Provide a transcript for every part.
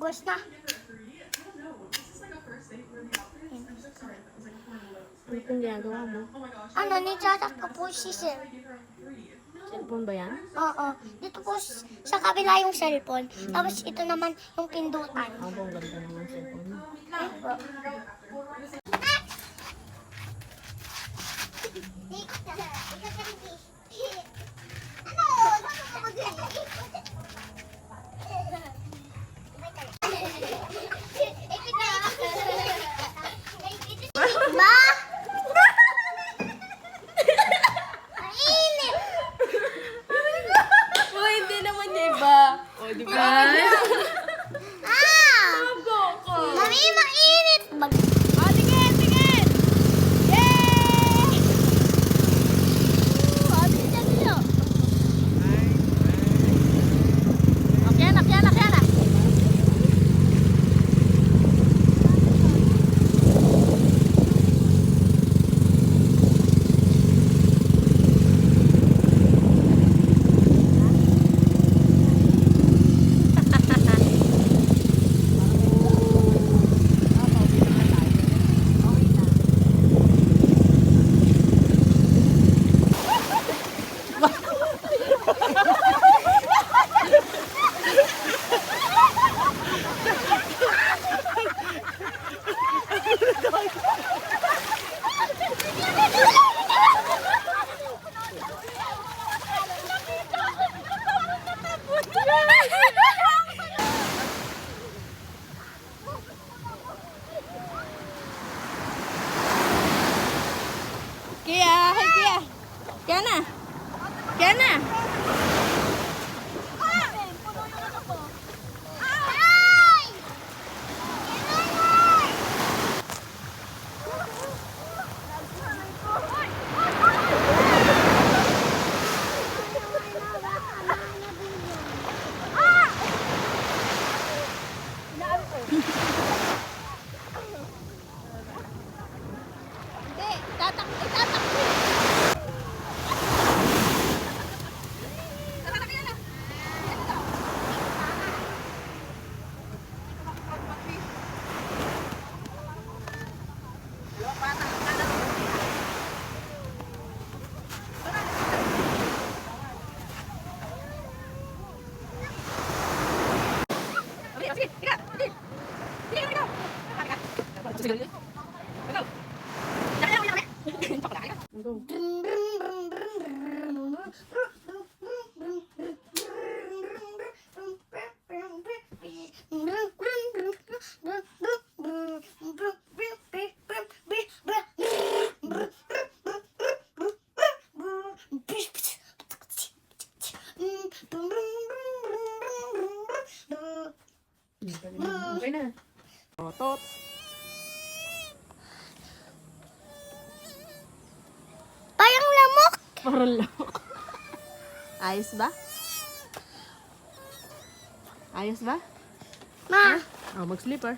Hugas na. Ano itong ginagawa mo? Ano, nitsasak ko po si sir. Cellphone ba yan? Oo. Dito po sa kabila yung cellphone. Tapos ito naman yung pindutan. Ang ganda naman cellphone mo. Ay po. Ma! Mainit! Oh, hindi naman niya iba. O, di ba? Tabo ko. Mami, mainit! Ah, tingin, tingin! Yay! Ah, tingin, tingin. Okay na, okay na, okay na. Kia, hai Kia. Kia na. Kia na. Hindi, itatakbo. Okay na. Totot. Parang lamok. Parang lamok. Ayos ba? Ayos ba? Ma, Oh, mag-slipper.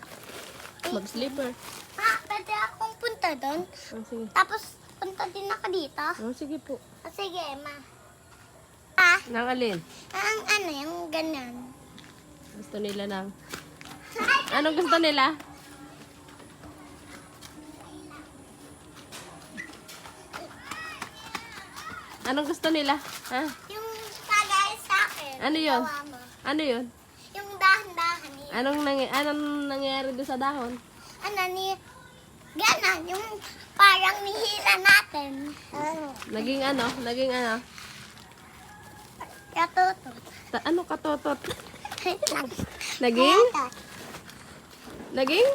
Mag-slipper. ma, pwede akong punta doon. Oh, sige. Tapos punta din ako dito. Oh, sige po. Sige, ma. Ah, Nang alin? ang ano, yung ganyan. Gusto nila ng... Anong gusto nila? Anong gusto nila? Ha? Yung kagaya sa akin. Ano yun? gawa mo. Ano yun? Yung dahan-dahan niya. Anong nangyayari doon sa dahon? Ano ni... Ganon, yung parang nihila natin. Naging ano? Naging ano? Katuto. Ano katotot? Naging? Naging?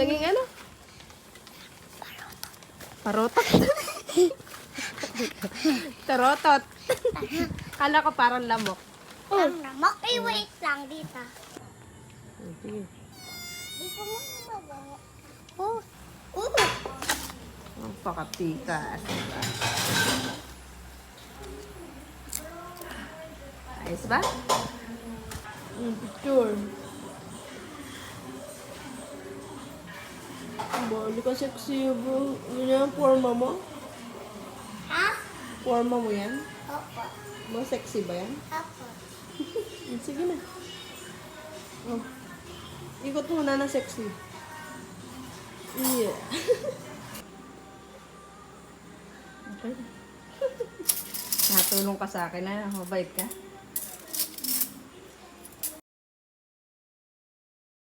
Naging ano? Parotot. Tarotot. Kala ko parang lamok. Ang lamok. Eh, wait lang dito. Sige. Di ko mo magawa. Oh. Ang pakatikas. Ayos ba? Picture. Bali ka sexy bro. Yun yung forma mo? Ha? Forma mo yan? Opo. Mo sexy ba yan? Opo. Sige na. Ikot muna na sexy. Yeah. Okay. Natulong ka sa akin na. Mabait ka.